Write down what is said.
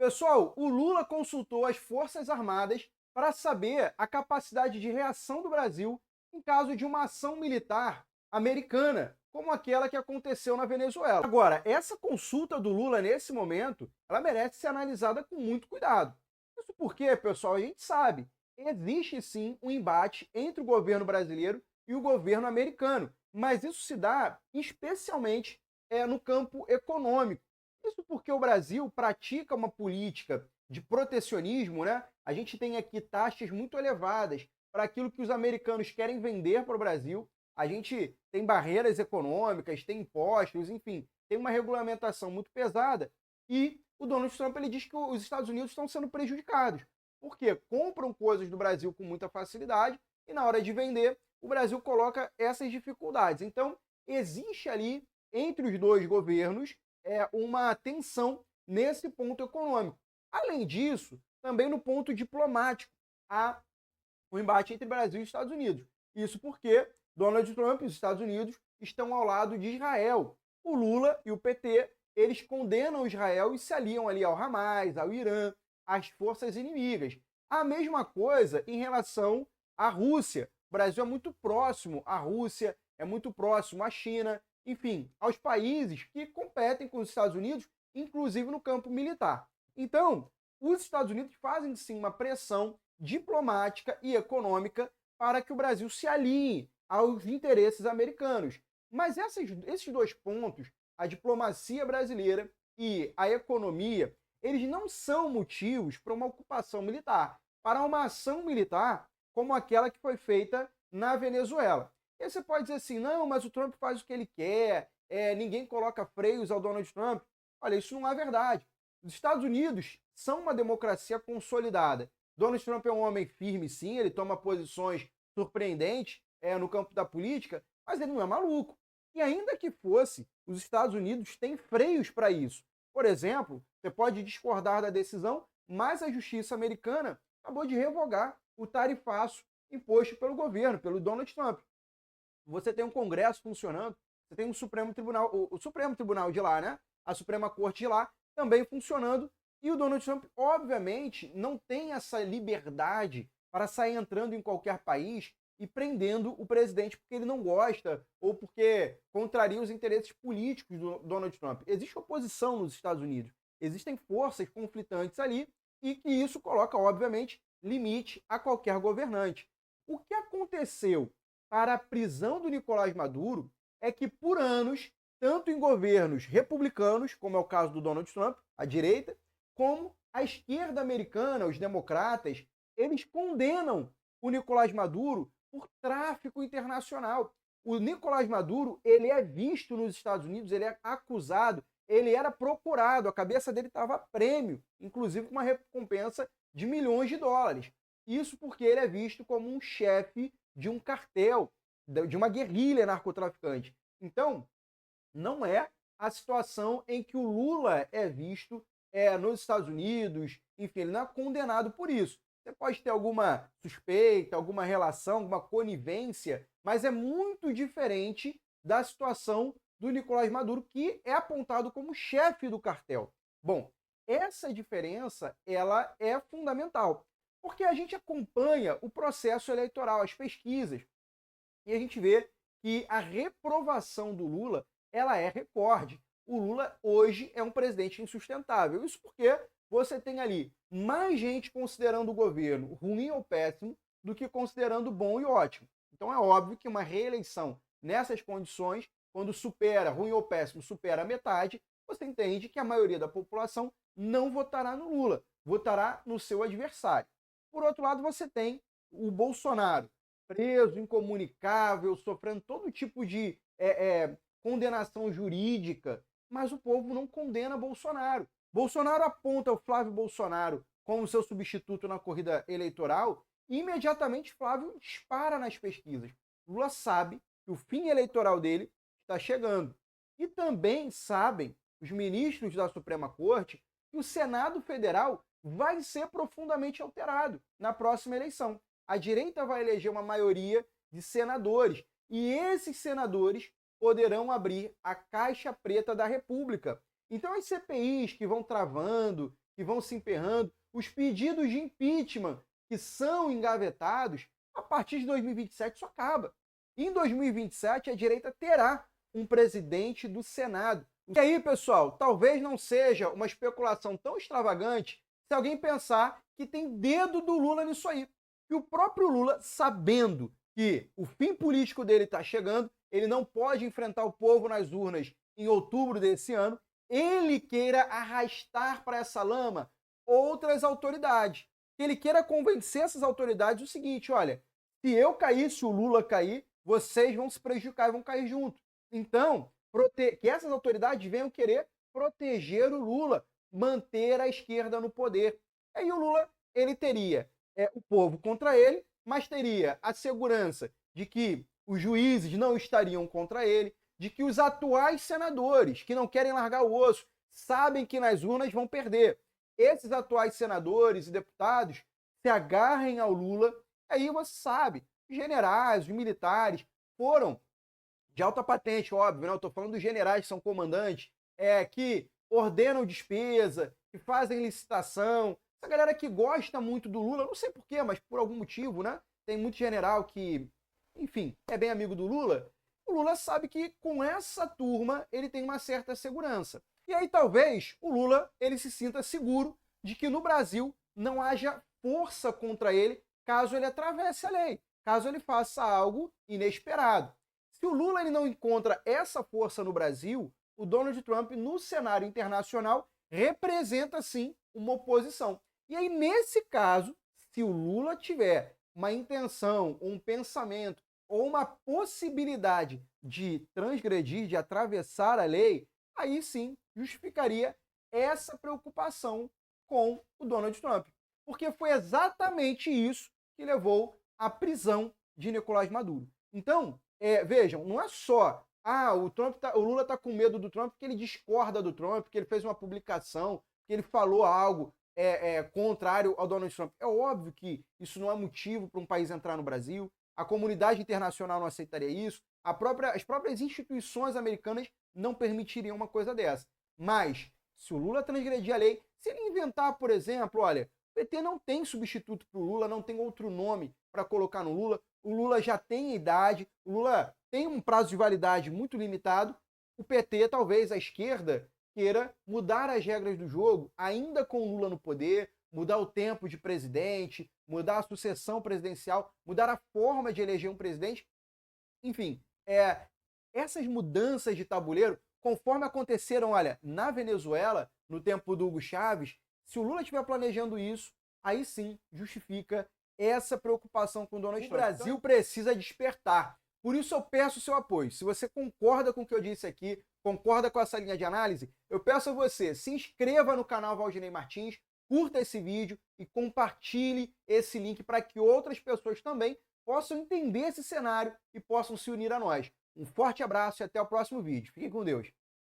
Pessoal, o Lula consultou as Forças Armadas para saber a capacidade de reação do Brasil em caso de uma ação militar americana, como aquela que aconteceu na Venezuela. Agora, essa consulta do Lula nesse momento, ela merece ser analisada com muito cuidado. Isso porque, pessoal, a gente sabe, existe sim um embate entre o governo brasileiro e o governo americano, mas isso se dá especialmente no campo econômico. Isso porque o Brasil pratica uma política de protecionismo, né? A gente tem aqui taxas muito elevadas para aquilo que os americanos querem vender para o Brasil. A gente tem barreiras econômicas, tem impostos, enfim, tem uma regulamentação muito pesada. E o Donald Trump ele diz que os Estados Unidos estão sendo prejudicados, porque compram coisas do Brasil com muita facilidade e na hora de vender, o Brasil coloca essas dificuldades. Então, existe ali entre os dois governos uma tensão nesse ponto econômico. Além disso, também no ponto diplomático, há o embate entre Brasil e Estados Unidos. Isso porque Donald Trump e os Estados Unidos estão ao lado de Israel. O Lula e o PT, eles condenam Israel e se aliam ali ao Hamas, ao Irã, às forças inimigas. A mesma coisa em relação à Rússia. O Brasil é muito próximo à Rússia, é muito próximo à China, enfim, aos países que competem com os Estados Unidos, inclusive no campo militar. Então, os Estados Unidos fazem sim uma pressão diplomática e econômica para que o Brasil se alinhe aos interesses americanos. Mas esses dois pontos, a diplomacia brasileira e a economia, eles não são motivos para uma ocupação militar, para uma ação militar como aquela que foi feita na Venezuela. E aí você pode dizer assim, não, mas o Trump faz o que ele quer, ninguém coloca freios ao Donald Trump. Olha, isso não é verdade. Os Estados Unidos são uma democracia consolidada. Donald Trump é um homem firme, sim, ele toma posições surpreendentes no campo da política, mas ele não é maluco. E ainda que fosse, os Estados Unidos têm freios para isso. Por exemplo, você pode discordar da decisão, mas a justiça americana acabou de revogar o tarifaço imposto pelo governo, pelo Donald Trump. Você tem um Congresso funcionando, você tem um Supremo Tribunal, o Supremo Tribunal de lá, né? A Suprema Corte de lá também funcionando. E o Donald Trump, obviamente, não tem essa liberdade para sair entrando em qualquer país e prendendo o presidente porque ele não gosta ou porque contraria os interesses políticos do Donald Trump. Existe oposição nos Estados Unidos, existem forças conflitantes ali e que isso coloca, obviamente, limite a qualquer governante. O que aconteceu para a prisão do Nicolás Maduro é que, por anos, tanto em governos republicanos, como é o caso do Donald Trump, a direita, como a esquerda americana, os democratas, eles condenam o Nicolás Maduro por tráfico internacional. O Nicolás Maduro, ele é visto nos Estados Unidos, ele é acusado, ele era procurado, a cabeça dele estava a prêmio, inclusive com uma recompensa de milhões de dólares. Isso porque ele é visto como um chefe de um cartel, de uma guerrilha narcotraficante. Então, não é a situação em que o Lula é visto nos Estados Unidos, enfim, ele não é condenado por isso. Você pode ter alguma suspeita, alguma relação, alguma conivência, mas é muito diferente da situação do Nicolás Maduro, que é apontado como chefe do cartel. Bom, essa diferença ela é fundamental, porque a gente acompanha o processo eleitoral, as pesquisas, e a gente vê que a reprovação do Lula ela é recorde. O Lula hoje é um presidente insustentável. Isso porque você tem ali mais gente considerando o governo ruim ou péssimo do que considerando bom e ótimo. Então é óbvio que uma reeleição nessas condições, quando supera, ruim ou péssimo, supera a metade, você entende que a maioria da população não votará no Lula, votará no seu adversário. Por outro lado, você tem o Bolsonaro, preso, incomunicável, sofrendo todo tipo de condenação jurídica, mas o povo não condena Bolsonaro. Bolsonaro aponta o Flávio Bolsonaro como seu substituto na corrida eleitoral e imediatamente Flávio dispara nas pesquisas. Lula sabe que o fim eleitoral dele está chegando. E também sabem os ministros da Suprema Corte que o Senado Federal vai ser profundamente alterado na próxima eleição. A direita vai eleger uma maioria de senadores e esses senadores poderão abrir a caixa preta da República. Então as CPIs que vão travando, que vão se emperrando, os pedidos de impeachment que são engavetados, a partir de 2027 isso acaba. Em 2027, a direita terá um presidente do Senado. E aí, pessoal, talvez não seja uma especulação tão extravagante se alguém pensar que tem dedo do Lula nisso aí. E o próprio Lula, sabendo que o fim político dele está chegando, ele não pode enfrentar o povo nas urnas em outubro desse ano, ele queira arrastar para essa lama outras autoridades. Que ele queira convencer essas autoridades o seguinte: olha, se eu cair, se o Lula cair, vocês vão se prejudicar e vão cair junto. Então, que essas autoridades venham querer proteger o Lula, manter a esquerda no poder. Aí o Lula, ele teria o povo contra ele, mas teria a segurança de que os juízes não estariam contra ele, de que os atuais senadores, que não querem largar o osso, sabem que nas urnas vão perder. Esses atuais senadores e deputados se agarrem ao Lula, aí você sabe, os generais, os militares foram de alta patente, óbvio, né? Eu estou falando dos generais que são comandantes, que ordenam despesa, que fazem licitação. Essa galera que gosta muito do Lula, não sei porquê, mas por algum motivo, né? Tem muito general que, enfim, é bem amigo do Lula. O Lula sabe que com essa turma ele tem uma certa segurança. E aí talvez o Lula ele se sinta seguro de que no Brasil não haja força contra ele caso ele atravesse a lei, caso ele faça algo inesperado. Se o Lula ele não encontra essa força no Brasil, o Donald Trump no cenário internacional representa sim uma oposição. E aí nesse caso, se o Lula tiver uma intenção, um pensamento ou uma possibilidade de transgredir, de atravessar a lei, aí sim justificaria essa preocupação com o Donald Trump. Porque foi exatamente isso que levou à prisão de Nicolás Maduro. Então, vejam, não é só o Lula está com medo do Trump porque ele discorda do Trump, porque ele fez uma publicação, que ele falou algo contrário ao Donald Trump. É óbvio que isso não é motivo para um país entrar no Brasil, a comunidade internacional não aceitaria isso, as próprias instituições americanas não permitiriam uma coisa dessa. Mas, se o Lula transgredir a lei, se ele inventar, por exemplo, olha, o PT não tem substituto para o Lula, não tem outro nome para colocar no Lula, o Lula já tem idade, o Lula tem um prazo de validade muito limitado, o PT, talvez a esquerda, queira mudar as regras do jogo, ainda com o Lula no poder, mudar o tempo de presidente, mudar a sucessão presidencial, mudar a forma de eleger um presidente. Enfim, essas mudanças de tabuleiro, conforme aconteceram, olha, na Venezuela, no tempo do Hugo Chávez, se o Lula estiver planejando isso, aí sim justifica essa preocupação com o Donald Trump. O Brasil precisa despertar. Por isso eu peço o seu apoio. Se você concorda com o que eu disse aqui, concorda com essa linha de análise, eu peço a você, se inscreva no canal Valdinei Martins, curta esse vídeo e compartilhe esse link para que outras pessoas também possam entender esse cenário e possam se unir a nós. Um forte abraço e até o próximo vídeo. Fiquem com Deus.